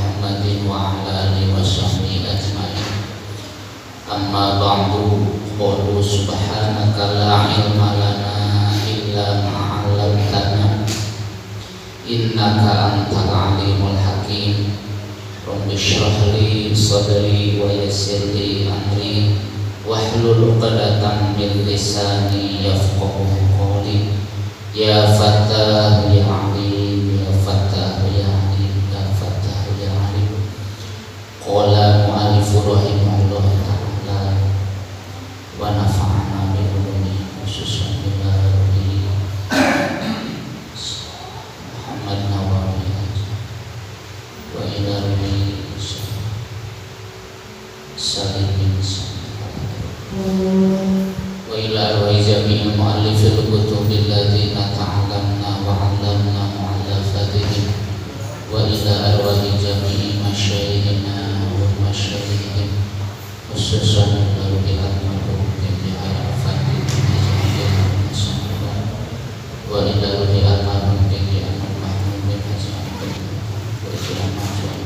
Muhammadin wa ala alihi wa sahbihi ajma'in. Amma ba'du, qulu subhanaka la ilma lana illa ma 'allamtana innaka antal alimul hakim. Rabbi shrah li sadri wa yassir li amri wahlul 'uqdatam min lisani yafqahu qawli. Ya Fattah ya Alim, ya Fattah ya Alim, ya Fattah ya Alim. Qala mu'allifu rahimahullah ta'ala wa nafa'ana bi ulumi khususan ila ruhi Muhammad Nawawi wa ila ruhi Salim bin wa ila arwah jami'il mu'allifil kutubil ladzina ta'allamna wa 'allamna mu'allafatihim wa ila arwah jami'i masyayikhina wa masyayikhihim khususan lalu bi'atmarum bi arafatin wa ila ruhi al-marum bi al-mahmum bi hasanah wa ila mahjum.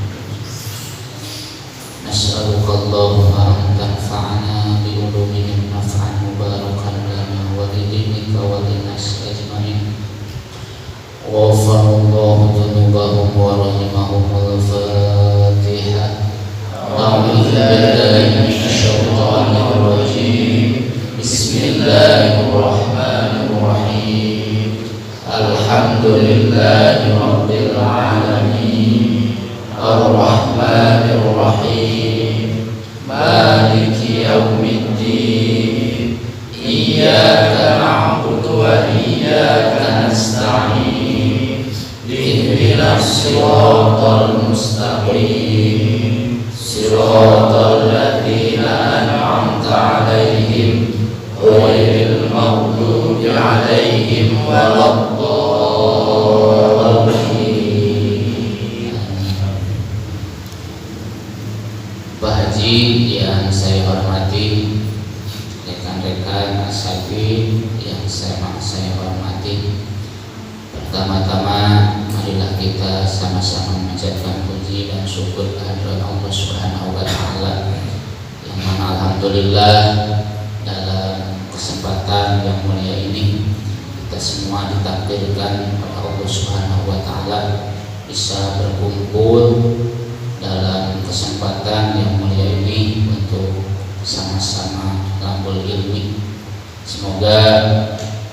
Nas'aluka Allahumma an tanfa'ana bi ulumihim naf'an mubarakan lana wa lidinika wa linas ajma'in. Ghafarallahu dzunubahum wa rahimahumul Fatihah. A'udzu billahi minasyaitonir rajim. Bismillahirrahmanirrahim. Alhamdulillahi rabbil alamin. Ar-Rahmanir Rahim. Maliki yaumiddin. Iyyaka na'budu wa iyyaka nasta'in. Ihdinas siratal mustaqim. Siratal ladzina an'amta 'alaihim ghairil maghdubi 'alaihim waladdallin. Pak Haji yang saya hormati, rekan-rekan ashabi yang saya hormati, pertama-tama marilah kita sama-sama mengucapkan puji dan syukur kehadirat Allah Subhanahu wa taala, yang mana alhamdulillah dalam kesempatan yang mulia ini kita semua ditakdirkan oleh Allah Subhanahu wa taala bisa berkumpul dalam kesempatan yang mulia ini untuk sama-sama lambul ilmi. Semoga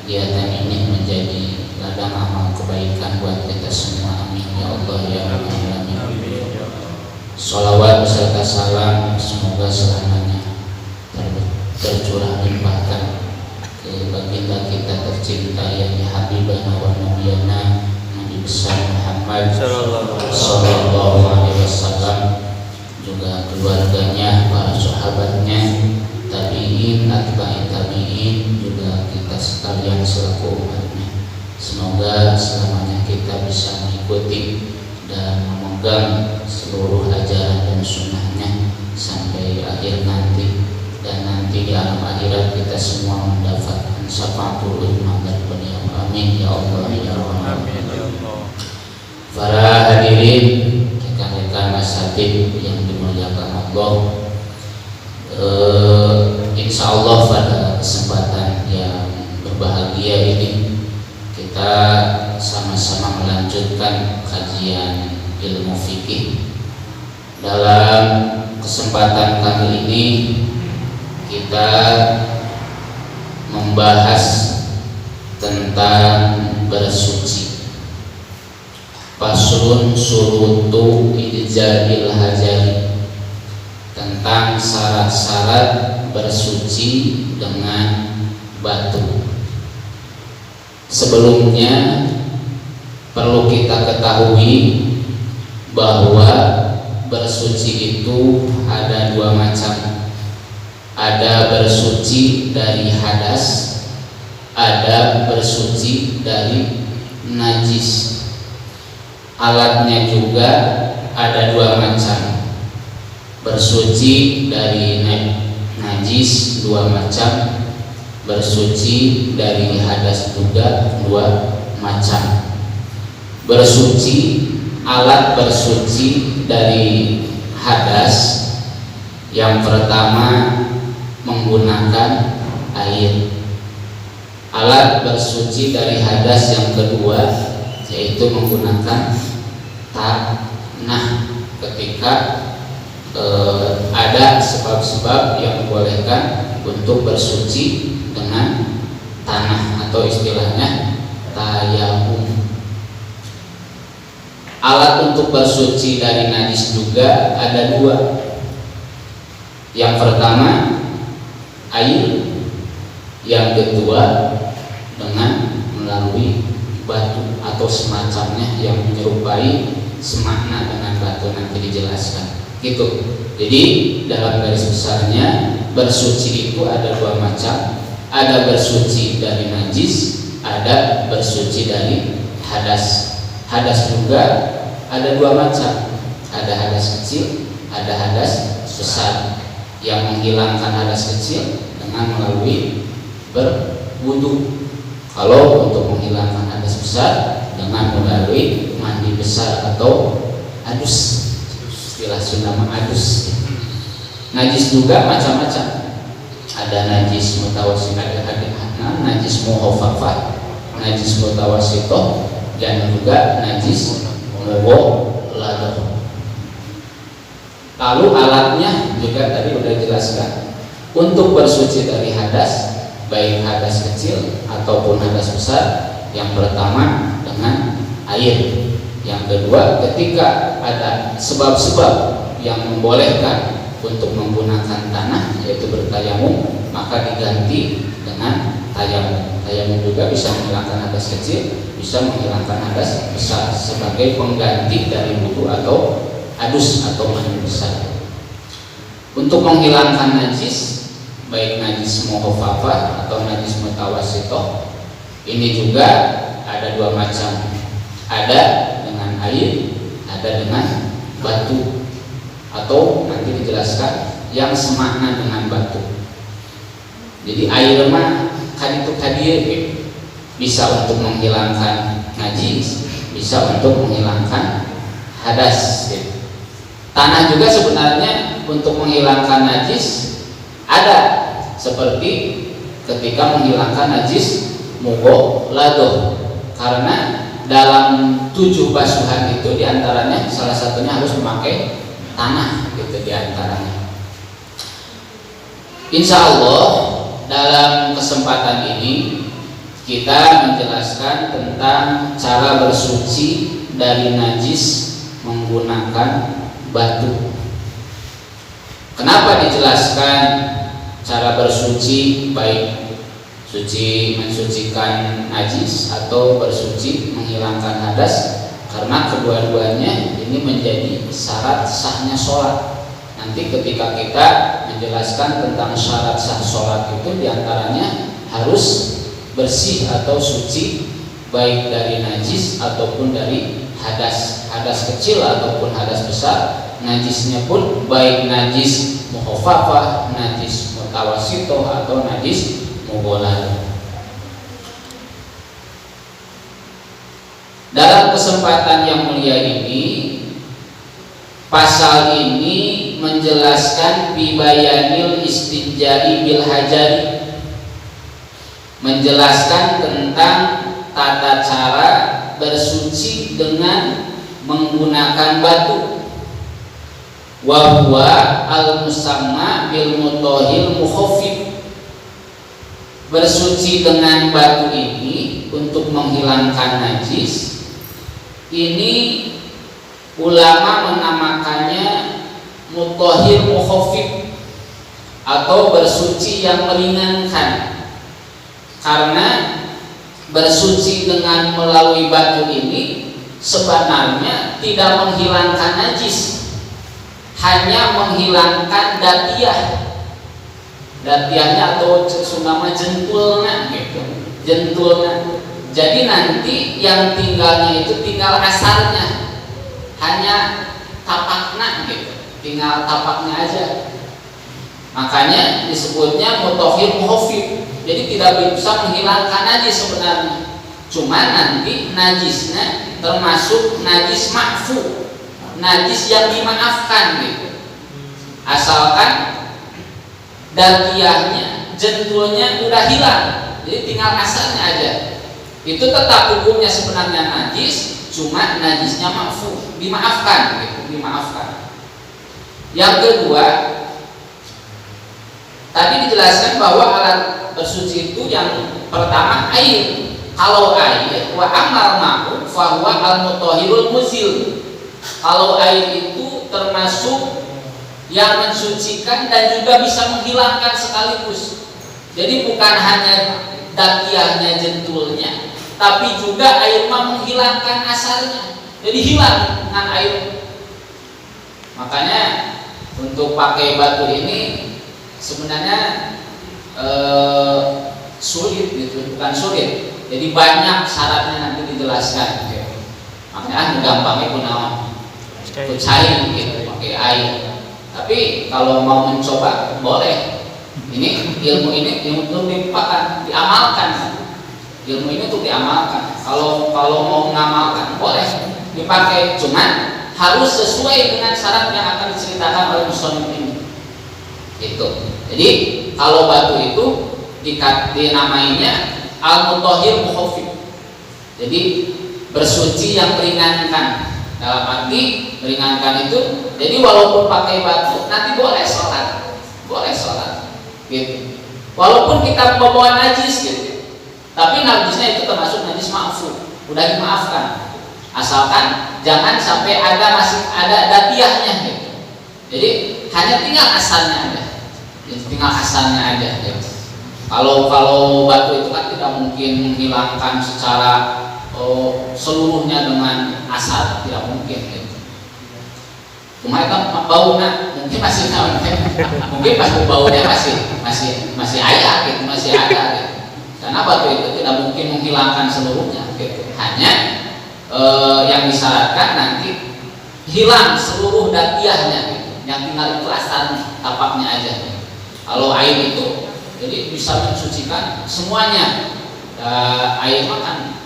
kegiatan ini menjadi ladang amal kebaikan buat kita semua, amin ya Allah ya rabbal alamin. Sholawat beserta salam semoga selamanya tercurah limpahkan ke baginda kita tercinta yang habibana wa nabiyana Nabi besar Muhammad sallallahu alaihi wasallam, juga keluarganya, para sahabatnya, tabi'in, atba'i tabi'in, juga kita sekalian selaku umatnya. Semoga selamanya kita bisa mengikuti dan memegang seluruh ajaran dan sunnahnya sampai akhir nanti, dan nanti di alam akhirat kita semua mendapatkan syafaatul ummah dan beliau, amin ya Allah ya Rabbal alamin. Para hadirin, rekan-rekan asatidz yang dimuliakan Allah, insya Allah pada kesempatan yang berbahagia ini kita sama-sama melanjutkan kajian ilmu fikih. Dalam kesempatan kali ini kita membahas tentang bersuci. Faslun surutu ijzabil hajari, tentang syarat-syarat bersuci dengan batu. Sebelumnya perlu kita ketahui bahwa bersuci itu ada dua macam. Ada bersuci dari hadas, ada bersuci dari najis. Alatnya juga ada dua macam. Bersuci dari najis dua macam, bersuci dari hadas juga dua macam. Bersuci alat bersuci dari hadas. Yang pertama menggunakan air. Alat bersuci dari hadas yang kedua yaitu menggunakan tanah ketika ada sebab-sebab yang membolehkan untuk bersuci dengan tanah atau istilahnya tayamum. Alat untuk bersuci dari najis juga ada dua. Yang pertama air, yang kedua dengan melalui batu atau semacamnya yang menyerupai semakna dengan batu, nanti dijelaskan gitu. Jadi dalam garis besarnya bersuci itu ada dua macam, ada bersuci dari najis, ada bersuci dari hadas. Hadas juga ada dua macam, ada hadas kecil, ada hadas besar. Yang menghilangkan hadas kecil dengan melalui berwudu. Kalau untuk menghilangkan hadas besar dengan melalui mandi besar atau adus, istilah Sunda adus. Najis juga macam-macam. Ada najis mutawassithah, ada najis mukhafafah, najis mutawassithah, dan juga najis mughalladah. Lalu alatnya juga tadi udah jelaskan. Untuk bersuci dari hadas, baik hadas kecil ataupun hadas besar, yang pertama dengan air. Yang kedua, ketika ada sebab-sebab yang membolehkan untuk menggunakan tanah, yaitu bertayamum, maka diganti dengan tayamum. Tayamum juga bisa menghilangkan hadas kecil, bisa menghilangkan hadas besar sebagai pengganti dari wudu atau adus atau mandi besar. Untuk menghilangkan najis, baik najis mukhafafah atau najis mutawassithah, ini juga ada dua macam. Ada dengan air, ada dengan batu, atau nanti dijelaskan yang semakna dengan batu. Jadi air mah kaditu kadieu bisa untuk menghilangkan najis, bisa untuk menghilangkan hadas. Tanah juga sebenarnya untuk menghilangkan najis ada, seperti ketika menghilangkan najis mughalladah. Karena dalam 7 basuhan itu diantaranya salah satunya harus memakai tanah gitu diantaranya. Insya Allah dalam kesempatan ini kita menjelaskan tentang cara bersuci dari najis menggunakan batu. Kenapa dijelaskan cara bersuci, baik suci mensucikan najis atau bersuci menghilangkan hadas? Karena kedua-duanya ini menjadi syarat sahnya sholat. Nanti ketika kita menjelaskan tentang syarat sah sholat itu diantaranya harus bersih atau suci baik dari najis ataupun dari hadas, hadas kecil ataupun hadas besar. Najisnya pun baik najis mukhafafah, najis mutawassithah atau najis mughalladah. Dalam kesempatan yang mulia ini, pasal ini menjelaskan bibayanil istinja'i bil hajari, menjelaskan tentang tata cara bersuci dengan menggunakan batu. Wa huwa al-musamma bil mutahhil mukhaffif. Bersuci dengan batu ini untuk menghilangkan najis, ini ulama menamakannya mutahhir mukhaffif atau bersuci yang meringankan. Karena bersuci dengan melalui batu ini sebenarnya tidak menghilangkan najis, hanya menghilangkan datiahnya atau sunama jentulnya gitu, jentulnya. Jadi nanti yang tinggalnya itu tinggal asarnya, hanya tapaknya gitu, tinggal tapaknya aja. Makanya disebutnya mutahhir mukhaffif. Jadi tidak bisa menghilangkan najis sebenarnya, cuma nanti najisnya termasuk najis ma'fu, najis yang dimaafkan gitu. Asalkan darkiyahnya, jentulnya udah hilang, jadi tinggal asalnya aja. Itu tetap hukumnya sebenarnya najis, cuma najisnya ma'fu, dimaafkan gitu, dimaafkan. Yang kedua, tadi dijelaskan bahwa alat bersuci itu yang pertama air. Kalau air, wa amal ma'u fahuwa al-mutahhirul muzil. Kalau air itu termasuk yang mensucikan dan juga bisa menghilangkan sekaligus. Jadi bukan hanya dakiyahnya, jentulnya, tapi juga air mah menghilangkan asalnya. Jadi hilang dengan air. Makanya untuk pakai batu ini sebenarnya sulit gitu, bukan sulit. Jadi banyak syaratnya nanti dijelaskan. Makanya gampangnya gunawan cair gitu, pakai air. Tapi kalau mau mencoba boleh. Ini ilmu untuk diamalkan. Ilmu ini untuk diamalkan. Kalau mau mengamalkan boleh dipakai, cuman harus sesuai dengan syarat yang akan diceritakan oleh musannif ini. Itu. Jadi kalau batu itu dinamainya al-mutahhir mukhafif. Jadi bersuci yang meringankan. Dalam arti meringankan itu, jadi walaupun pakai batu nanti boleh sholat, gitu. Walaupun kita membawa najis gitu, tapi najisnya itu termasuk najis ma'fu, udah dimaafkan. Asalkan jangan sampai masih ada dakiyahnya gitu. Jadi hanya tinggal asalnya aja, gitu. Kalau batu itu kan tidak mungkin menghilangkan secara seluruhnya dengan asal, tidak mungkin gitu. Cuma itu baunya mungkin masih mungkin baunya masih ada gitu, Karena batu itu tidak mungkin menghilangkan seluruhnya gitu. Hanya yang disyaratkan nanti hilang seluruh dakiyahnya gitu. Yang tinggal itu asalnya, tapaknya aja gitu. Kalau air itu jadi bisa mensucikan semuanya. Air makan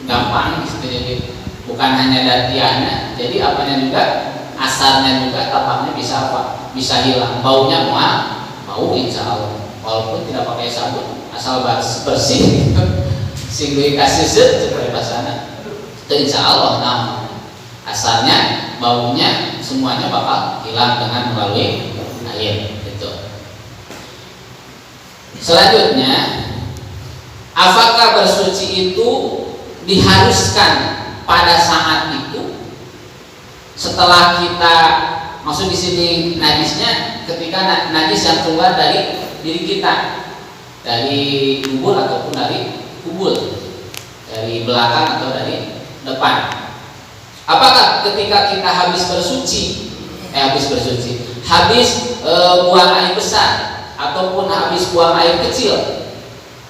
gampang gitu, jadi bukan hanya dakiyahnya, jadi apanya juga, asalnya juga, tapaknya bisa hilang. Baunya mau insya Allah, walaupun tidak pakai sabun, asal bersih gitu. Singgung kasih seperti bahasana itu insya Allah. Nah, asalnya, baunya semuanya bakal hilang dengan melalui air gitu. Selanjutnya, apakah bersuci itu diharuskan pada saat itu setelah kita, maksud di sini najisnya ketika najis yang keluar dari diri kita, dari kubur ataupun dari kubur, dari belakang atau dari depan. Apakah ketika kita habis buang air besar ataupun habis buang air kecil,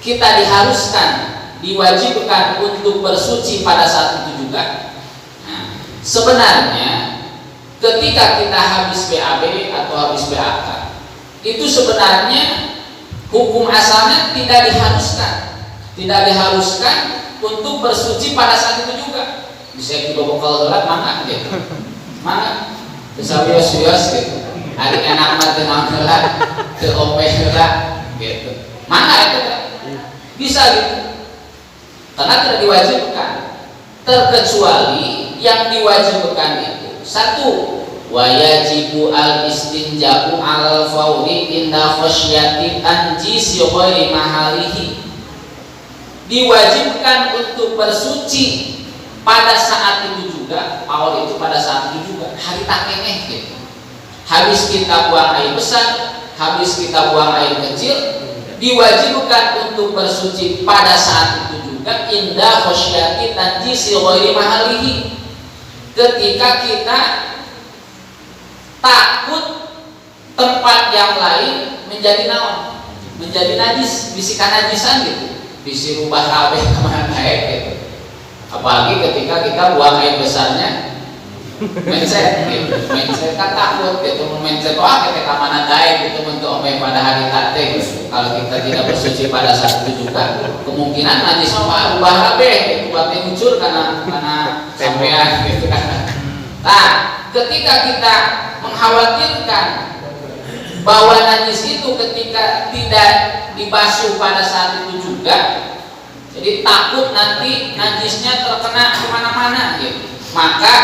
kita diharuskan, diwajibkan untuk bersuci pada saat itu juga? Nah, sebenarnya ketika kita habis BAB atau habis BAK, itu sebenarnya hukum asalnya tidak diharuskan untuk bersuci pada saat itu juga. Bisa dibobok gelat mana gitu, mana bisa bios gitu. Hari enak mati gelat, ke omeh gelat gitu. Mana itu bisa gitu. Karena tidak diwajibkan, terkecuali yang diwajibkan itu satu, wajibu al istinja'u al fauri inda khasyati tanjis ghairi mahalihi. Diwajibkan untuk bersuci pada saat itu juga, awal itu pada saat itu juga, hari tak keneh gitu. Habis kita buang air besar, habis kita buang air kecil, diwajibkan untuk bersuci pada saat itu juga, indah khosyati tanjisi ghairi mahalihi, ketika kita takut tempat yang lain menjadi naon, menjadi najis, bisikan najisan gitu, bisi rubah kabeh kemana naik gitu. Apalagi ketika kita buang air besarnya mindset gitu, mindset kan takut gitu, mindset wah kita kamana daek gitu untuk omeh pada hari tate gitu. Kalau kita tidak bersuci pada saat itu juga kemungkinan nanti sama ubah kabeh gitu, buatnya muncul karena sampean gitu kan. Nah, ketika kita mengkhawatirkan bahwa najis itu ketika tidak dibasuh pada saat itu juga, jadi takut nanti najisnya terkena kemana-mana gitu, maka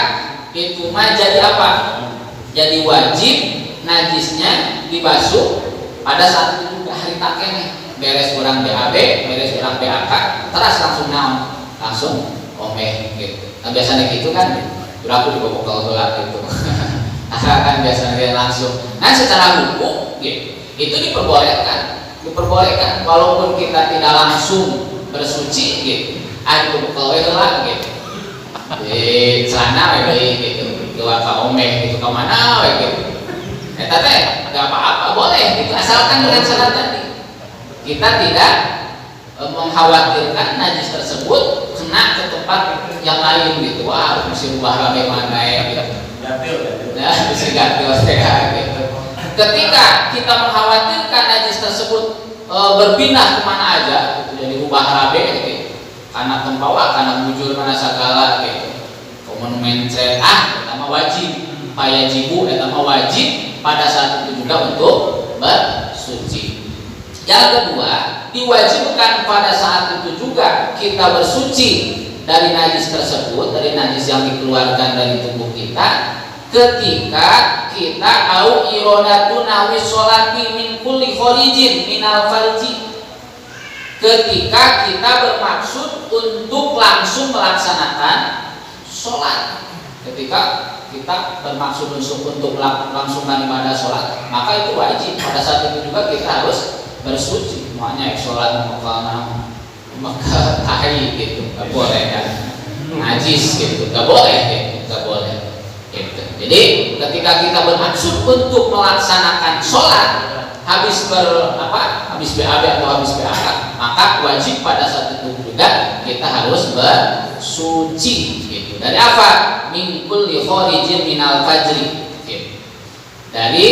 itu mah jadi apa? Jadi wajib najisnya dibasuh pada saat itu juga hari takene. Beres kurang BAB, beres kurang BAK, terus langsung naon, langsung omeh gitu. Nah biasanya gitu kan, aku dibobok gelap gitu. Kan biasanya langsung. Nah secara hukum gitu, itu diperbolehkan, walaupun kita tidak langsung bersuci gitu. Aku gelap gitu. Di celana gitu, dua omeh gitu kemana gitu. Tapi nggak apa-apa, boleh gitu, asalkan dengan syarat tadi kita tidak mengkhawatirkan najis tersebut kena ke tempat yang lain gitu. Wah, mesti ubah rame mana ya gitu. Nah, bisa gatel ya gitu. Ketika kita mengkhawatirkan najis tersebut berpindah kemana aja, gitu, jadi ubah rabe gitu. Karena tempawa, karena muncul mana segala gitu. Komun mindset pertama wajib, payajibu pertama wajib pada saat itu juga untuk bersuci. Yang kedua, diwajibkan pada saat itu juga kita bersuci dari najis tersebut, dari najis yang dikeluarkan dari tubuh kita, ketika kita au irodatu nawi sholati min kulli khorijin minal farji, ketika kita bermaksud untuk langsung melaksanakan sholat. Ketika kita bermaksud untuk melangsungkan ibadah sholat, maka itu wajib. Pada saat itu juga kita harus bersuci. Makanya sholat maka tahi gitu, nggak boleh kan? Najis gitu, nggak boleh gitu, nggak boleh. Gitu. Jadi ketika kita bermaksud untuk melaksanakan sholat, habis BAB atau habis BAK, maka wajib pada saat itu juga kita harus bersuci gitu. Dari apa? Min kulli khorijin minal fajri gitu. Dari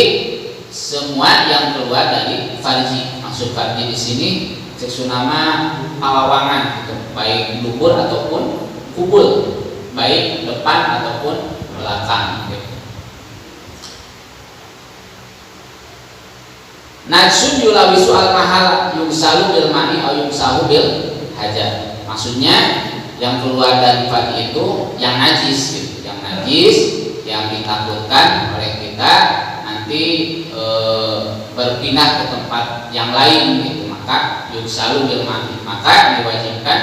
semua yang keluar dari farji. Maksud farji di sini sesunama palawangan gitu, baik dubur ataupun kubul, baik depan ataupun belakang gitu. Najsun yulawisu al mahal yungsalu bil ma'i atau yungsalu bil hajar. Maksudnya yang keluar dari farji itu yang najis gitu, yang najis yang ditakutkan oleh kita nanti berpindah ke tempat yang lain gitu, maka yungsalu bil ma'i, maka diwajibkan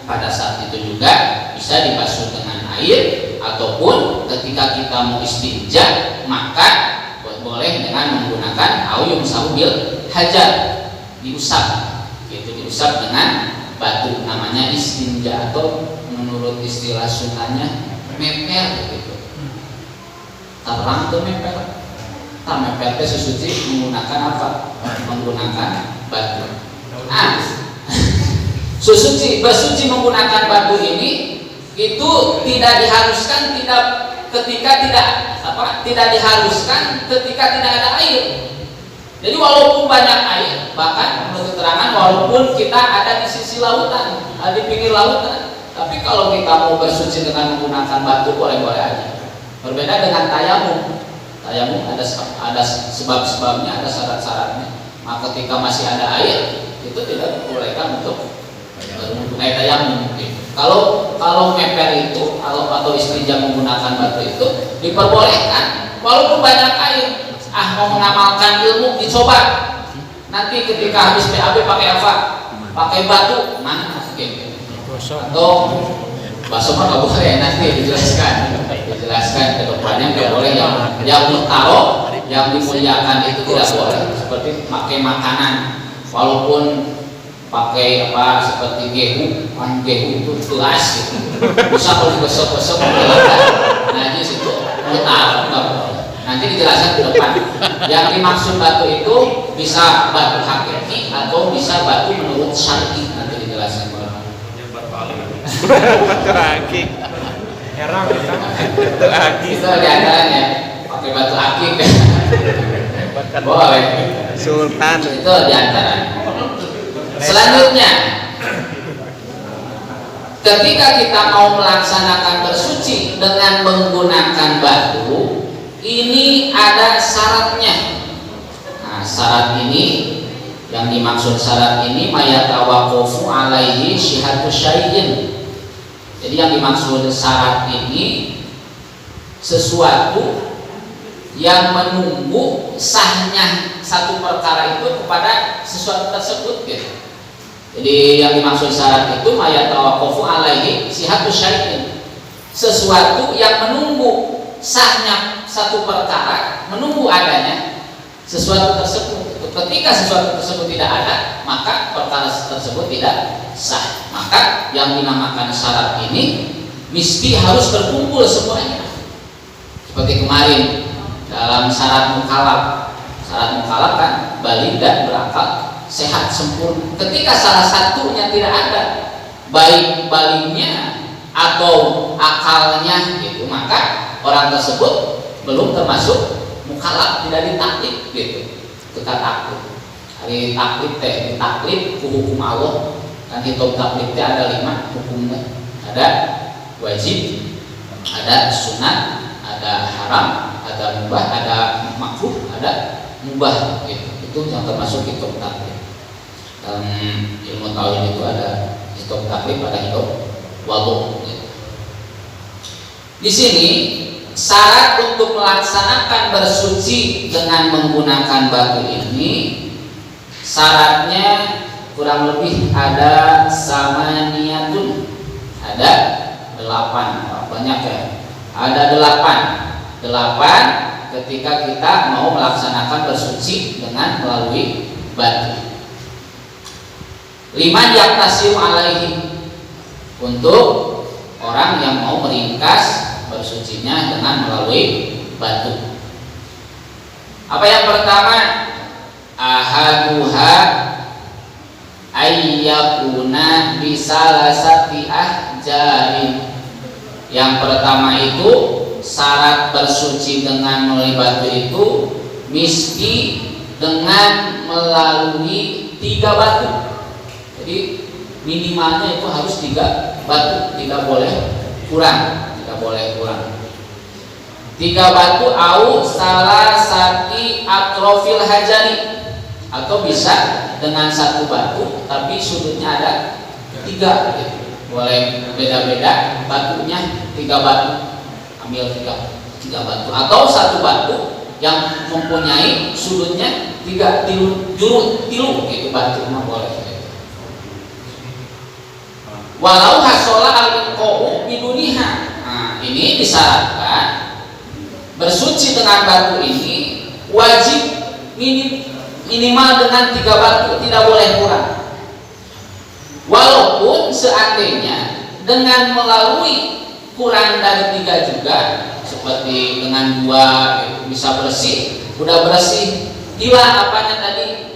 pada saat itu juga bisa dibasuh dengan air, ataupun ketika kita mau istinja maka boleh dengan menggunakan auyum saubil hajar, diusap gitu, diusap dengan batu, namanya istinja, atau menurut istilah Sundanya meper gitu. Terang tuh meper, meper itu suci menggunakan apa? Menggunakan batu. Bersuci menggunakan batu ini itu tidak diharuskan, ketika tidak diharuskan ketika tidak ada air. Jadi walaupun banyak air, bahkan menurut keterangan walaupun kita ada di sisi lautan, di pinggir lautan, tapi kalau kita mau bersuci dengan menggunakan batu boleh-boleh aja. Berbeda dengan tayamum. Tayamum ada sebab-sebabnya, ada syarat-syaratnya. Maka ketika masih ada air, itu tidak diperbolehkan untuk menggunakan tayamum. Kalau meper itu atau istinja menggunakan batu itu diperbolehkan walaupun banyak air. Mau mengamalkan ilmu dicoba. Nanti ketika habis BAB pakai apa? Pakai batu mana? Atau basuh mah nggak boleh, nanti dijelaskan ke depannya nggak boleh. Yang mutaro, yang dimuliakan itu tidak boleh. Seperti pakai makanan, walaupun pakai seperti gehu itu gelas gitu, bisa kalau digosok-gosok najis itu mutaro, nggak boleh. Nanti dijelaskan ke depan. Yang dimaksud batu itu bisa batu hakiki atau bisa batu menurut syar'i, nanti dijelaskan ke depan. Herang batu akik. Itu diantaranya pakai batu akik. Boleh. Sultan. Itu diantaranya. Selanjutnya, ketika kita mau melaksanakan bersuci dengan menggunakan batu, ini ada syaratnya. Nah, syarat ini yang dimaksud syarat ini mayatawaqafu alaihi syihatu syai'in. Jadi yang dimaksud syarat ini sesuatu yang menunggu sahnya satu perkara itu kepada sesuatu tersebut gitu. Jadi yang dimaksud syarat itu mayatawaqafu alaihi syihatu syai'in. Sesuatu yang menunggu sahnya satu perkara, menunggu adanya sesuatu tersebut. Ketika sesuatu tersebut tidak ada, maka perkara tersebut tidak sah. Maka yang dinamakan syarat ini mesti harus terkumpul semuanya. Seperti kemarin dalam syarat mukallaf. Syarat mukallaf kan baligh dan berakal, sehat sempurna. Ketika salah satunya tidak ada, baik balighnya atau akalnya gitu, maka orang tersebut belum termasuk mukallaf, tidak ditaklif gitu. Kita taklif. Hari taklif teh ditaklif ku hukum Allah. Kan hitung taklif teh ada 5 hukumnya. Ada wajib, ada sunat, ada haram, ada mubah, ada makruh, ada mubah gitu. Itu yang termasuk hitung taklif. Dalam ilmu tauhid itu ada hitung taklif, ada hitung wudu gitu. Di sini syarat untuk melaksanakan bersuci dengan menggunakan batu ini, syaratnya kurang lebih ada samaniyatun, ada 8, banyak ya, ada 8 ketika kita mau melaksanakan bersuci dengan melalui batu. 5 yaktasiu alaihi, untuk orang yang mau meringkas bersucinya dengan melalui batu. Apa yang pertama? Ahaduha ayyakuna bisalasati ahjarin. Yang pertama itu syarat bersuci dengan melalui batu itu mesti dengan melalui 3 batu. Jadi minimalnya itu harus 3 batu, tidak boleh kurang. 3 batu au salasati atrofil hajari, atau bisa dengan 1 batu tapi sudutnya ada 3 gitu. Boleh beda-beda batunya, 3 batu, ambil 3 batu, atau 1 batu yang mempunyai sudutnya 3 tilu gitu batu mah boleh gitu. Walau hasola al-inqa'u biduniha. Nah, ini disyaratkan bersuci dengan batu ini wajib minimal dengan 3 batu, tidak boleh kurang. Walaupun seandainya dengan melalui kurang dari 3 juga, seperti dengan 2 itu bisa bersih, udah bersih, hilang apanya tadi?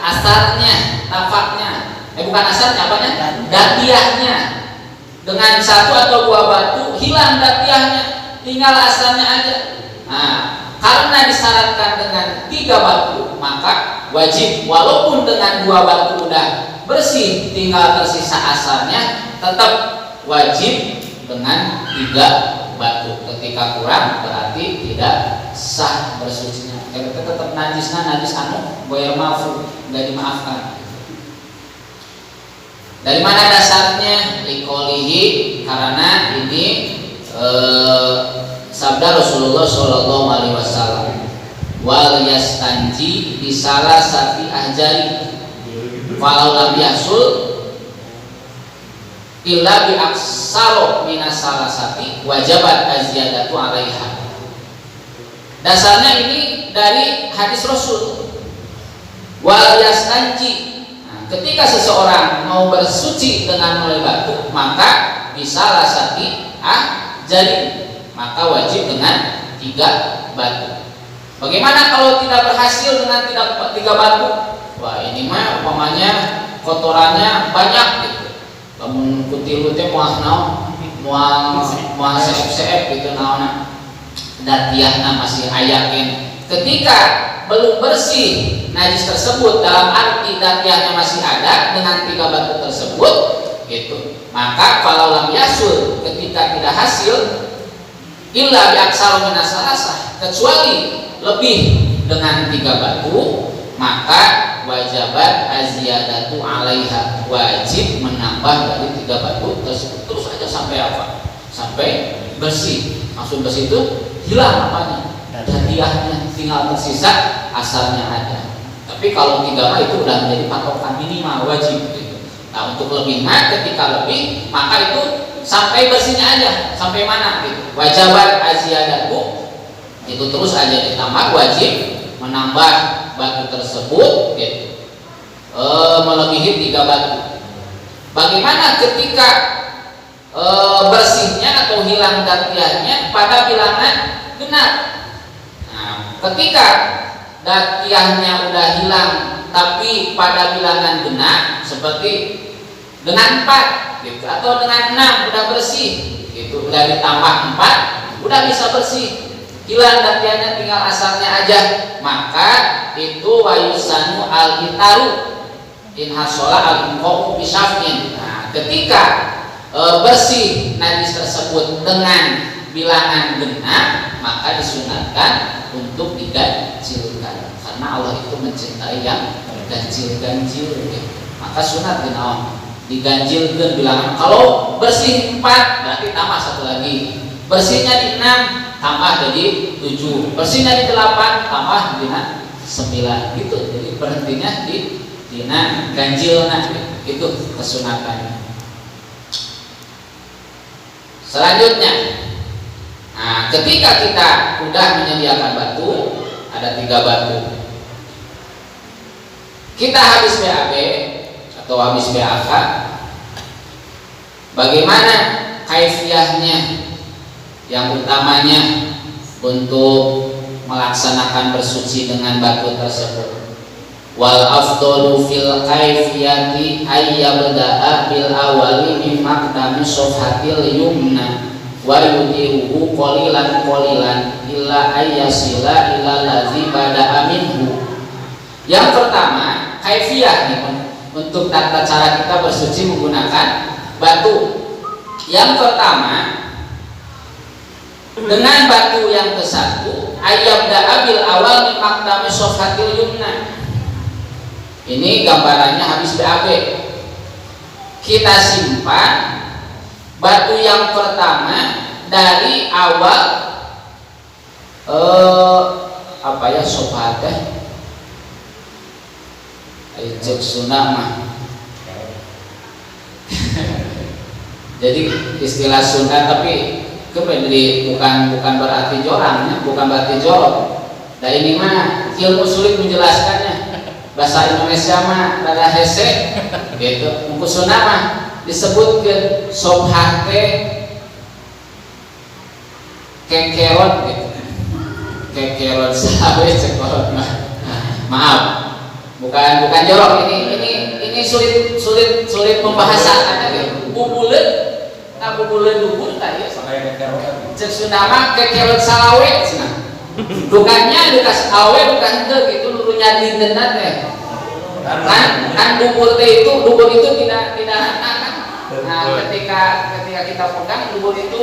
Asarnya, nafaknya. Bukan asarnya, apanya? Datiahnya. Dengan 1 atau 2 batu hilang datiahnya, tinggal asarnya aja. Nah, karena disyaratkan dengan 3 batu, maka wajib walaupun dengan 2 batu udah bersih, tinggal tersisa asarnya, tetap wajib dengan 3 batu. Ketika kurang berarti tidak sah bersucinya. Kita tetap najis goyar maafu, nggak dimaafkan. Dari mana dasarnya? Liqolihi, karena ini sabda Rasulullah Shallallahu Alaihi Wasallam, wal yastanji bisalah sati ahjari falau lam yasul illa bi aksaro minas salasati wajabat aziyadatu alaiha. Dasarnya ini dari hadis Rasul, wal yastanji. Ketika seseorang mau bersuci dengan melalui batu, maka bisalah sati jadi maka wajib dengan 3 batu. Bagaimana kalau tidak berhasil dengan 3 batu? Wah, ini mah umpamanya kotorannya banyak gitu. Lamun kutilu teh moal naon mual seep gitu naona datiahna masih ayakin. Ketika belum bersih najis tersebut, dalam arti datiahnya masih ada dengan 3 batu tersebut gitu, maka kalau lam yasul, ketika tidak hasil illa bi aksar min salasah, kecuali lebih dengan 3 batu, maka wajibat aziyadatu alaiha, wajib menambah dari 3 batu tersebut terus aja sampai apa? Sampai bersih. Maksud bersih itu hilang apanya? Datiahnya, tinggal tersisa asalnya ada. Tapi kalau 3 mah itu udah menjadi patokan minimal wajib gitu. Nah, untuk lebih mah ketika lebih, maka itu sampai bersihnya aja, sampai mana gitu. Wajibat aziyadatu itu terus aja ditambah, wajib menambah batu tersebut gitu. Melebihi 3 batu. Bagaimana ketika bersihnya atau hilang datiahnya pada bilangan genap? Nah, ketika datiahnya udah hilang tapi pada bilangan genap, seperti dengan 4 gitu, atau dengan 6 udah bersih gitu, udah ditambah 4 udah bisa bersih, hilang datiahnya tinggal asalnya aja, maka itu wayusanu al-itaru in hasola al-inqa'u bisafin. Nah, ketika bersih najis tersebut dengan bilangan genap, maka disunatkan untuk diganjilkan, karena Allah itu mencintai yang ganjil-ganjil gitu. Maka sunat diganjilkan bilangan. Kalau bersih 4 berarti tambah 1 lagi, bersihnya di 6 tambah jadi 7, bersihnya di 8 tambah di 9 gitu. Jadi berhentinya di dina ganjilna, itu kesunatannya. Selanjutnya, nah, ketika kita udah menyediakan batu, ada 3 batu, kita habis BAB atau habis BAK, bagaimana kaifiyahnya? Yang utamanya untuk melaksanakan bersuci dengan batu tersebut. Wal afdalu fil kaifiyati ayyabda'a bil awali min maqdami sofhatil yumna wa yudiruhu qalilan illa ayyasila ila ladzi bada'a minhu. Yang pertama, kaifiyah nih, untuk tata cara kita bersuci menggunakan batu. Yang pertama, dengan batu yang ke-1, ayyabda'a bil awal min maqdami sofhatil yumna. Ini gambarannya habis BAB. Kita simpan batu yang pertama dari awal sofatnya cek sunama. Jadi istilah sunat tapi jadi bukan berarti jorangnya, bukan berarti jorok. Nah, ini mah ilmu sulit menjelaskannya. Bahasa Indonesia mah rada hese gitu. Mungkusuna mah disebutkeun sobhate kekerot gitu. Kekerot sawe cekolot mah. Maaf. Bukan jorok, ini sulit membahasakannya gitu. Bubuleun dubur tah ya. Cek Sunda kekerot salawe cenah. Bukannya lukas awe bukan itu gitu, lurunya dinten teh. Kan dubur itu tidak kan. Nah, ketika kita pegang dubur itu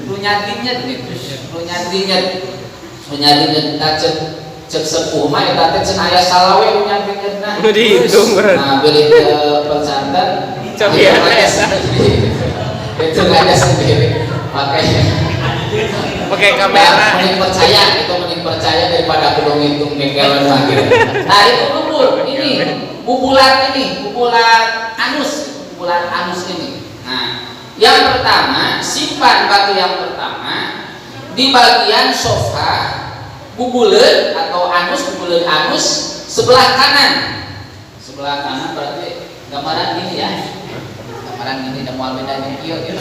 lunyadinya gitu. Lunyadinya kita cek sepuh mah eta teh cenah aya salawe lunyadinya. Dihitung. Nah, beli ke pesantren itu ada sendiri pakai kamera. Mending percaya daripada belum hitung kekelan lagi. Nah, itu bubulat anus ini. Nah, yang pertama, simpan batu yang pertama di bagian sofa bubuleun atau bubuleun anus sebelah kanan. Sebelah kanan berarti gambaran gini ya. Gambaran gini dan moal beda jeung kieu gitu.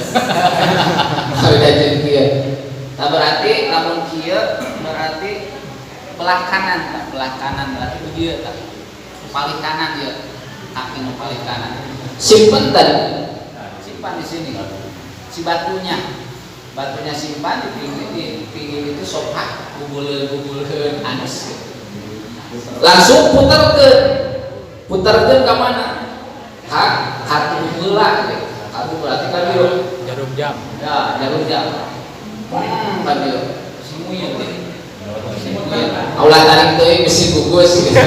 Beda jeung kieu. Nah, berarti namun kieu berarti belah kanan berarti dieu tah. Paling kanan dia, kaki nu paling kanan. Simpan di sini. si batunya simpan di pinggir itu sofa gubul anus langsung puterkeun ka mana hatu heula hatu berarti kan Jarum jam. ya jarum jam kan dia simuyeun aulah tarik teuing bisi gugus gitu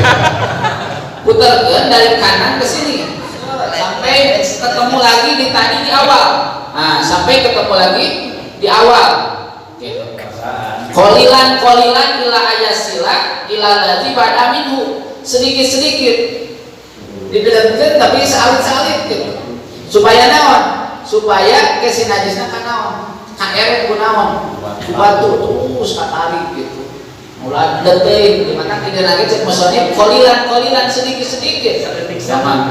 puterkeun dari kanan ke sini sampai ketemu lagi di tadi di awal. Nah, sampai ketemu lagi di awal. Gitu. Qolilan ila ayasila ila ladzi ba'da minhu. Sedikit-sedikit dideletkeun tapi salit-salit gitu. Supaya naon? Supaya ke si najisna ka naon? Ka eret ku naon? Ku batu terus katarik gitu. Mulai detik, dimana tidak lagi cek musonnya kolilan sedikit sama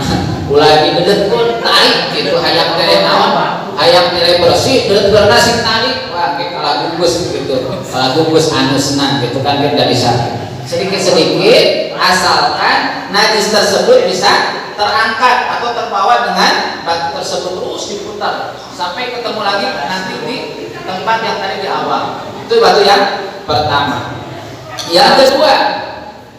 mulai didedet pun tarik gitu hayang tere naon hayang tere bersih dedet bernasib tarik wah kayak kalah gugus anusna gitu kan dari sana sedikit asalkan najis tersebut bisa terangkat atau terbawa dengan batu tersebut terus diputar sampai ketemu lagi nanti di tempat yang tadi di awal itu batu yang pertama. Yang kedua,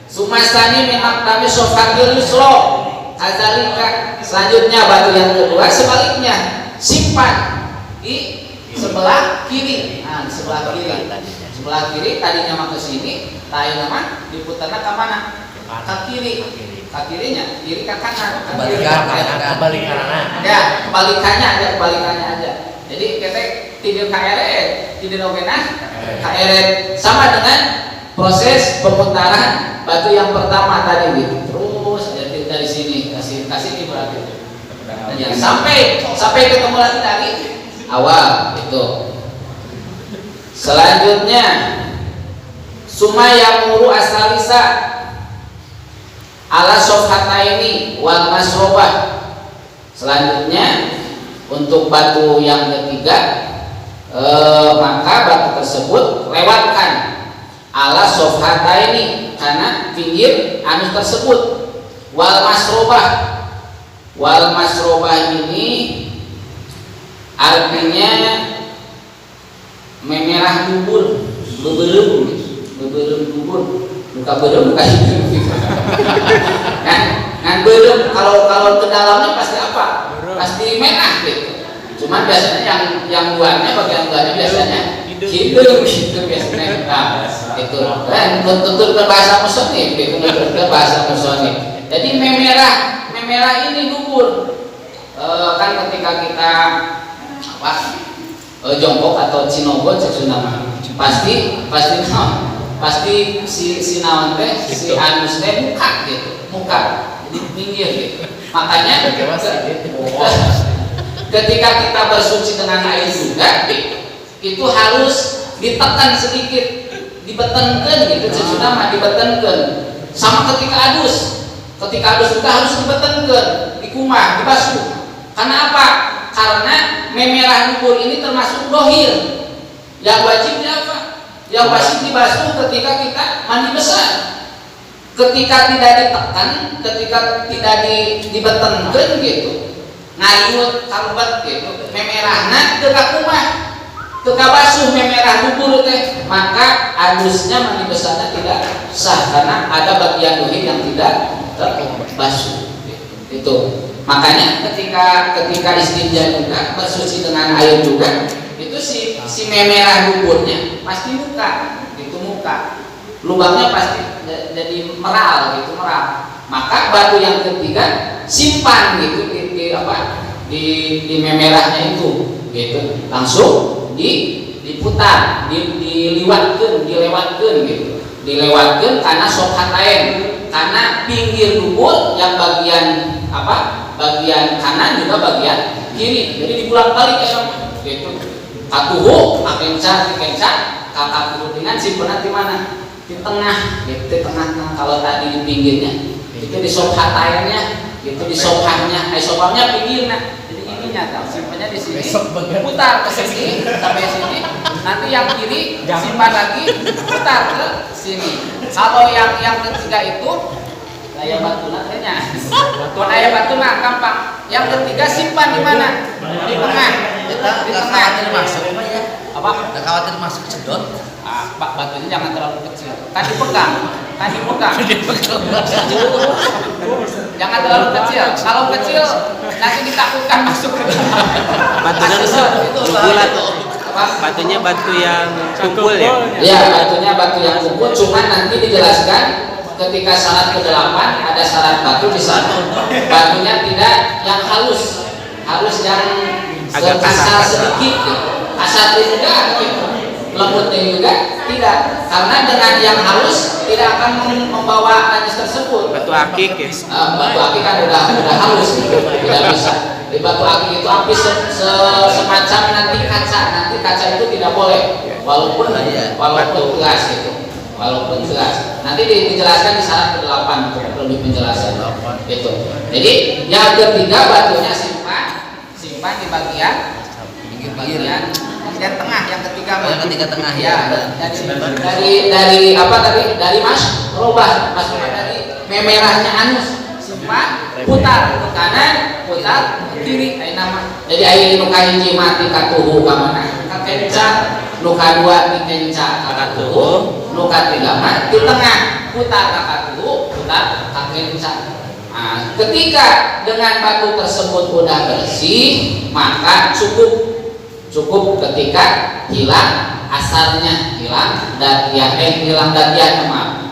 sumasani minat kami sofatil yusro kadzalika. Selanjutnya batu yang kedua sebaliknya simpan di sebelah kiri. Nah, di sebelah kiri tadinya mah ke sini, tadi nama diputarna ke mana? Ke kiri. Ke kirinya, kiri ke kanan. Kebalikannya. Ya, kebalikannya aja. Jadi kita tidur KRE, tidur ogenah, KRE sama dengan proses pemutaran batu yang pertama tadi gitu. Terus dari sini kasih berarti ya, sampai ketemu lagi tadi awal itu. Selanjutnya sumayamuru asalisa ala sofhataini wal masrobah. Selanjutnya untuk batu yang ketiga maka batu tersebut lewatkan ala sofhata ini karena pinggir anus tersebut wal masrobah ini artinya memerah dubur beberem dubur buka berem buka hidung kan berem kalau ke dalamnya pasti apa pasti merah gitu cuman biasanya yang luarnya bagian luarnya biasanya hidung gitu biasanya itu kan tutur ke bahasa musonik gitu ke bahasa musonik jadi memerah ini dubur kan ketika kita apa jongkok atau cinogo cek nama pasti si naon teh si anus teh muka jadi pinggir gitu makanya ketika kita bersuci dengan air juga itu harus ditekan sedikit dibetenkan gitu sesudah dibetenkan sama ketika adus juga harus dibetenkan dikumah dibasuh karena apa karena memerah dubur ini termasuk dohir yang wajib apa yang wajib dibasuh ketika kita mandi besar ketika tidak ditekan ketika tidak dibetenkan gitu ngayut kalbat gitu memerahna teu kakumah teu kabasuh memerah dubur teh maka adusnya mandi besarnya tidak sah karena ada bagian dohir yang tidak terbasuh itu makanya ketika istinja juga bersuci dengan air juga itu si memerah duburnya pasti muka lubangnya pasti jadi meral maka batu yang ketiga simpan gitu di memerahnya itu gitu langsung diputar dilewatkan karena sofhatain karena pinggir dubur yang bagian bagian kanan juga bagian kiri jadi dibolak-balik ya gitu katuhu akenca kakak dengan simpenan di mana di tengah gitu di tengah kalau tadi di pinggirnya itu di sofhatainnya itu di sofahnya pinggirnya jadi ininya simpannya di sini putar ke sini sampai sini nanti yang kiri simpan lagi putar ke sini kalau yang ketiga itu daya batu nantinya ayah batu gampang yang ketiga simpan di mana di tengah jadi nggak khawatir masuk apa ya? Apa? Nggak khawatir masuk sedot? Pak, batunya jangan terlalu kecil. Kan dipegang. Jangan terlalu kecil. Kalau kecil nanti ditakutkan masuk ke dalam. Batunya itu bulat. Apa? Batunya batu yang kumpul ya? Ya, batunya batu yang kumpul, cuman nanti dijelaskan ketika syarat ke-8 ada syarat batu di sana. Batunya tidak yang halus, harus yang agak kasar kasar. sedikit gitu. Kasar juga gitu. Lembutnya juga tidak, karena dengan yang halus tidak akan membawa najis tersebut. Batu akik ya? Batu akik kan udah halus gitu. Tidak bisa. Di batu akik itu api semacam nanti kaca itu tidak boleh walaupun gelas gitu, walaupun gelas. Nanti dijelaskan di syarat ke-8 untuk lebih penjelasan gitu. Jadi yang ketiga batunya simpan di bagian tengah. Yang ketiga tengah ya. Dari apa tadi? Dari masrobah dari memerahnya anus. Simpan, putar ke kanan, putar ke kiri. Nama. Jadi air nu kahiji mati katuhu ka mana? Ka kenca, nu kadua di kenca ka katuhu, nu katiga mah di tengah, putar ka katuhu, putar ka kenca. Nah, ketika dengan batu tersebut udah bersih, maka cukup ketika hilang asarnya, hilang datiannya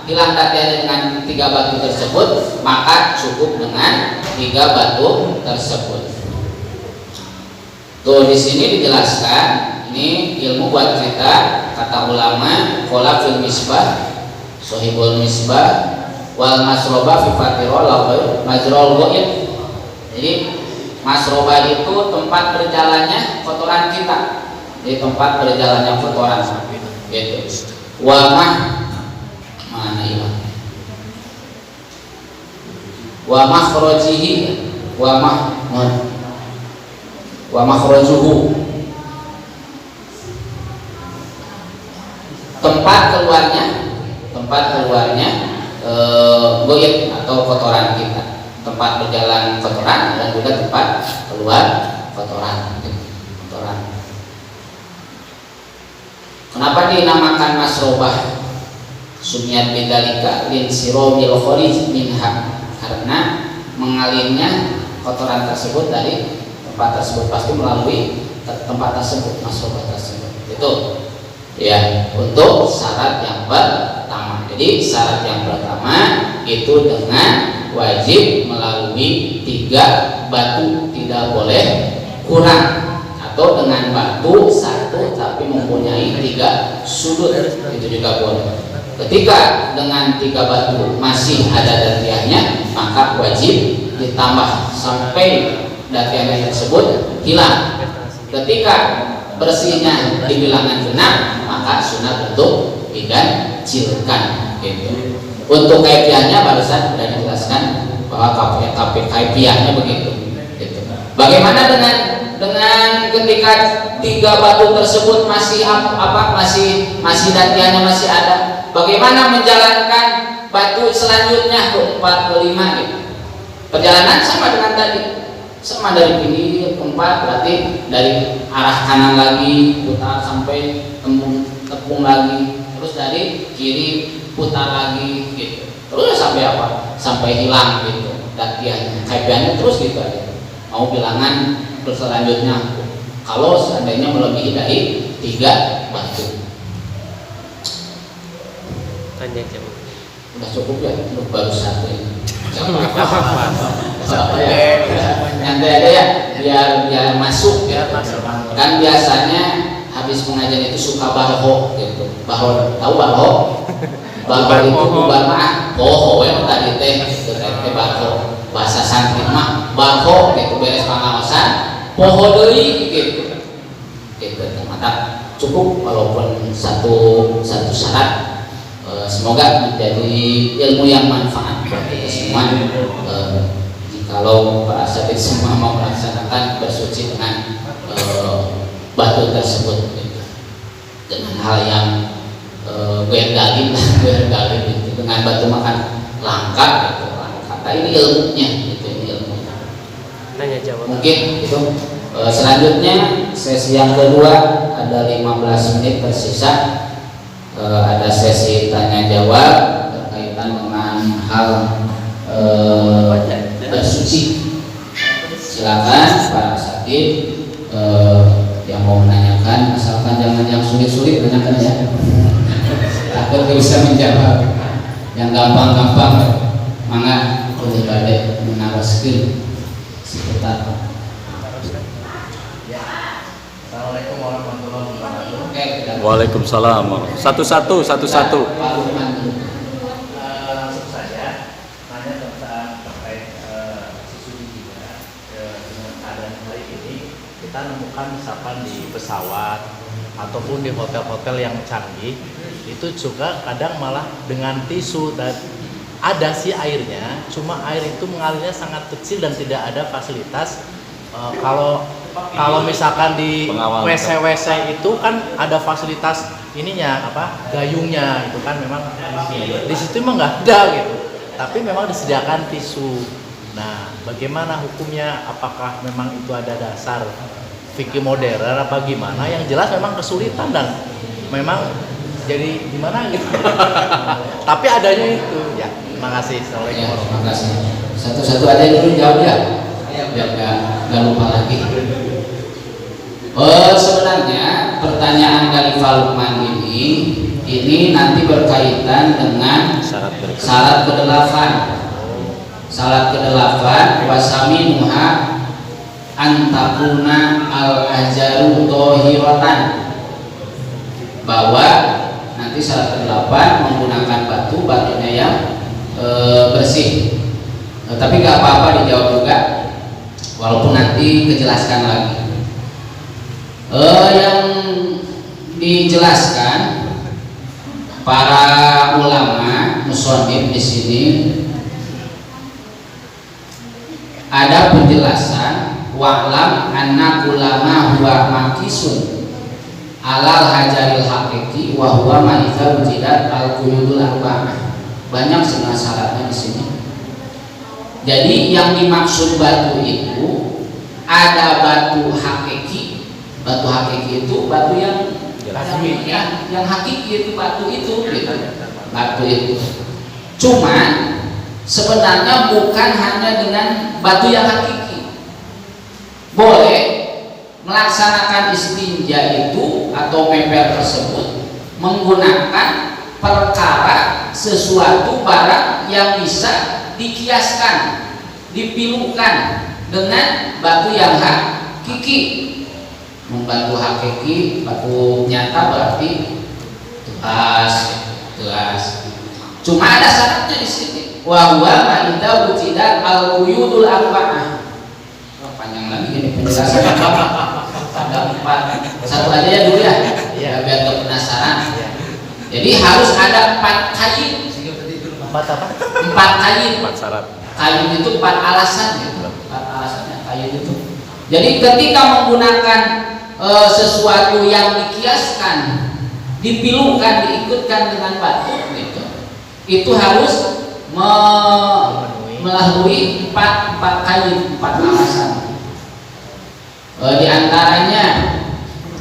dengan 3 batu tersebut, maka cukup dengan 3 batu tersebut. Tuh di sini dijelaskan, ini ilmu buat kita, kata ulama, qala fil misbah, sahibul misbah wal masroba fi fatirul majrul ghaib. Jadi masroba itu tempat berjalannya kotoran kita. Jadi tempat berjalannya kotoran gitu. Wa makhrajihi wa makhrajuhu, tempat keluarnya goib atau kotoran kita, tempat berjalan kotoran dan juga tempat keluar kotoran. Kenapa dinamakan masrobah? Sumiat bidzalika lin siromil kharij minha, karena mengalirnya kotoran tersebut dari tempat tersebut, pasti melalui tempat tersebut, masrobah tersebut. Itu ya untuk syarat yang pertama. Jadi syarat yang pertama itu dengan wajib melalui 3 batu, tidak boleh kurang, atau dengan batu 1 tapi mempunyai 3 sudut, itu juga boleh. Ketika dengan 3 batu masih ada datiannya, maka wajib ditambah sampai datiannya tersebut hilang. Ketika bersihnya di bilangan genap, maka sunat untuk digancilkan gitu. Untuk kaifiahnya barusan sudah dijelaskan bahwa kaifiahnya begitu gitu. Bagaimana dengan ketika 3 batu tersebut masih masih datiannya masih ada, bagaimana menjalankan batu selanjutnya ke 4 ke 5 gitu. Perjalanan sama dengan tadi, sama dari pinggir ke 4, berarti dari arah kanan lagi putar sampai tepung lagi, terus dari kiri putar lagi gitu, terus sampai apa? Sampai hilang gitu datiannya, kaifiahnya terus gitu aja. Mau bilangan berselanjutnya kalau seandainya melebihi dari 3 batu. Tanya jawab. Udah cukup ya, baru 1 ini. Nanti ada ya, biar masuk ya. Kan biasanya habis pengajian itu suka baho gitu. Baho, tahu baho? Baho itu bubar mah boho ya tadi teh baho. Bahasa santri mah baho gitu, beres pangaosan poho deui gitu. Gitu. Maka cukup walaupun satu syarat. Semoga menjadi ilmu yang manfaat bagi kita semua. Jikalau para asatidz semua mau melaksanakan bersuci dengan batu tersebut gitu. Dengan hal yang goer galin gitu. Dengan batu makan langka gitu. Kata ini ilmunya gitu, ini ilmunya. Nanya jawab. Mungkin itu Selanjutnya sesi yang kedua ada 15 menit tersisa. Ada sesi tanya jawab berkaitan dengan hal bersuci. Silakan para asatid yang mau menanyakan, asalkan jangan yang sulit-sulit tanyakan ya. Takut bisa menjawab. Yang gampang-gampang mangga boleh balik menaraskeun seputar. Assalamualaikum warahmatullahi wabarakatuh. Waalaikumsalam. Satu-satu. Langsung saja nanya tentang terkait susu juga dengan keadaan hari ini kita nemukan misalkan di pesawat ataupun di hotel-hotel yang canggih itu juga kadang malah dengan tisu dan ada sih airnya, cuma air itu mengalirnya sangat kecil dan tidak ada fasilitas. Kalau misalkan di WC itu kan ada fasilitas ininya gayungnya itu kan memang di situ memang nggak ada gitu, tapi memang disediakan tisu. Nah, bagaimana hukumnya? Apakah memang itu ada dasar fikih modern apa gimana? Yang jelas memang kesulitan dan memang jadi gimana gitu. Tapi adanya itu ya. Terima kasih. Assalamualaikum Ya, warahmatullahi terima kasih. Satu-satu aja dulu jawab ya, biar nggak lupa lagi. Sebenarnya pertanyaan dari Pak Lukman ini nanti berkaitan dengan syarat kedelapan. Syarat kedelapan wasami nuha antakuna al ajaru tohiratan, bahwa nanti syarat kedelapan menggunakan batunya yang bersih. Tapi nggak apa-apa dijawab juga, walaupun nanti kejelaskan lagi. Yang dijelaskan para ulama musonif di sini ada penjelasan wa'lam anna ulama huwa makisun alal hajaril haqiqi wa huwa ma'idha wujidat al-quyudul arba'ah. Banyak setengah syaratnya di sini. Jadi yang dimaksud batu itu ada batu hakiki. Batu hakiki itu batu yang hakiki itu batu itu gitu. Batu itu. Cuman sebenarnya bukan hanya dengan batu yang hakiki. Boleh melaksanakan istinja itu atau mepel tersebut menggunakan perkara sesuatu barang yang bisa dikiaskan, dipilukan dengan batu yang hakiki. Batu hakiki, batu nyata berarti gelas. Cuma ada syaratnya di sini. Wa huwa ma'idha wujidat al-quyudul arba'ah. Panjang lagi ini penjelasan. Ada 4. Satu aja ya dulu ya. Biar gak penasaran. Jadi harus ada 4 kain. 4 apa? 4 kain. 4 syarat. Kain itu 4 alasan gitu. 4 alasannya kain itu. Jadi ketika menggunakan sesuatu yang dikiaskan, dipilukan, diikutkan dengan batu gitu, itu harus melalui 4 kain, 4 alasan. Di antaranya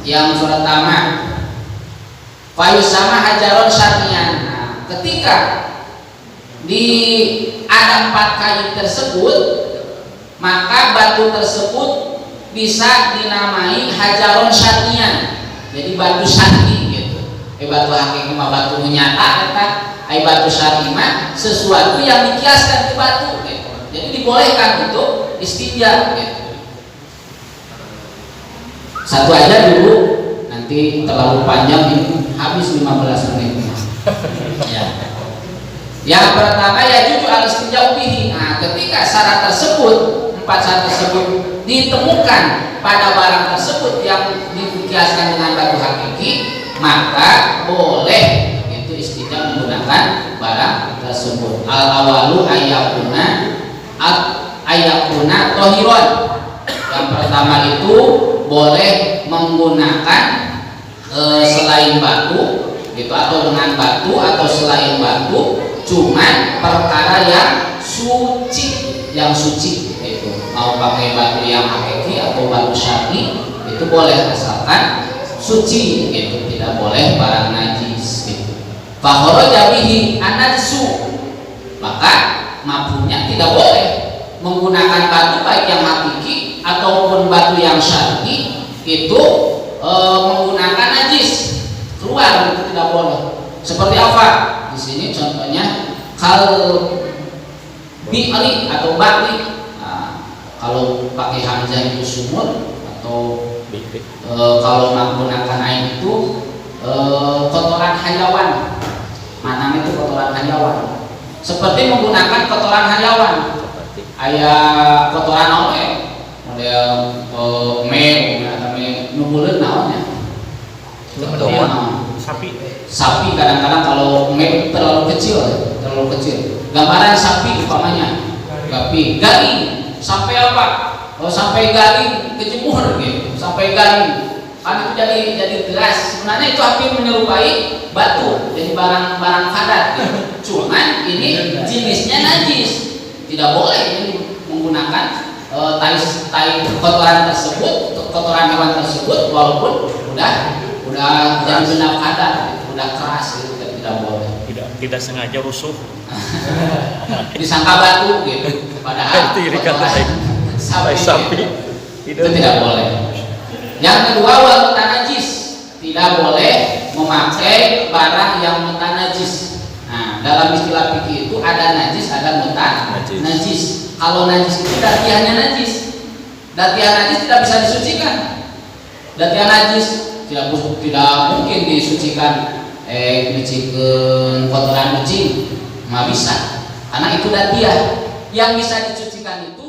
yang pertama, fayusama hajaron syar'iyan. Nah, ketika ada 4 kain tersebut, maka batu tersebut bisa dinamai hajaron syar'iyan. Jadi batu syar'i gitu. Batu hakiki mah batu nyata eta, batu syar'i mah sesuatu yang dikiaskan ke batu gitu. Jadi dibolehkan untuk istinja gitu. Satu aja dulu, nanti terlalu panjang ini habis 15 menit. Ya. Yang pertama ya jujur al-istinja bihi. Nah, ketika syarat tersebut, 4 syarat tersebut ditemukan pada barang tersebut yang dikiaskan dengan batu hakiki, maka boleh itu istinja menggunakan barang tersebut. Al-awalu ayakuna tohiron. Yang pertama itu boleh menggunakan selain batu gitu, atau dengan batu atau selain batu, cuman perkara yang suci itu mau pakai batu yang hakiki syar'i atau batu syar'i itu boleh asalkan suci gitu, tidak boleh barang najis gitu. Fa kharaja bihi an-najsu, maka mabuknya tidak boleh menggunakan batu baik yang hakiki ataupun batu yang syar'i itu menggunakan najis keluar, itu tidak boleh. Seperti apa? Di sini contohnya kal bi'ri atau ba'ri. Nah, kalau pakai hamzah itu sumur, atau kalau menggunakan air itu kotoran hayawan. Mana itu kotoran hayawan? Seperti menggunakan kotoran hayawan. Ayah kotoran oleh model atau numuleun naonnya? Sapi kadang-kadang kalau terlalu kecil. Gambaran sapi umpamanya, garing sampai apa? Sampai garing kejemur gitu, sampai garing kan itu jadi deras. Sebenarnya itu hampir menyerupai batu, jadi barang-barang padat gitu. Cuman ini jenisnya najis, tidak boleh ini menggunakan tai kotoran tersebut, kotoran hewan tersebut, walaupun udah jadi benda padat, udah keras gitu, tidak boleh. Tidak sengaja rusuh. Disangka batu gitu, padahal kotoran sapi itu tidak boleh. Yang kedua, wal mutanajis, tidak boleh memakai barang yang mutanajis. Nah, dalam istilah fikih itu ada najis, ada mutanajis. Kalau najis itu datiannya najis. Datian najis tidak bisa disucikan. Datian najis tidak mungkin disucikan nyucikeun kotoran kucing, nggak bisa, karena itu datian. Yang bisa disucikan itu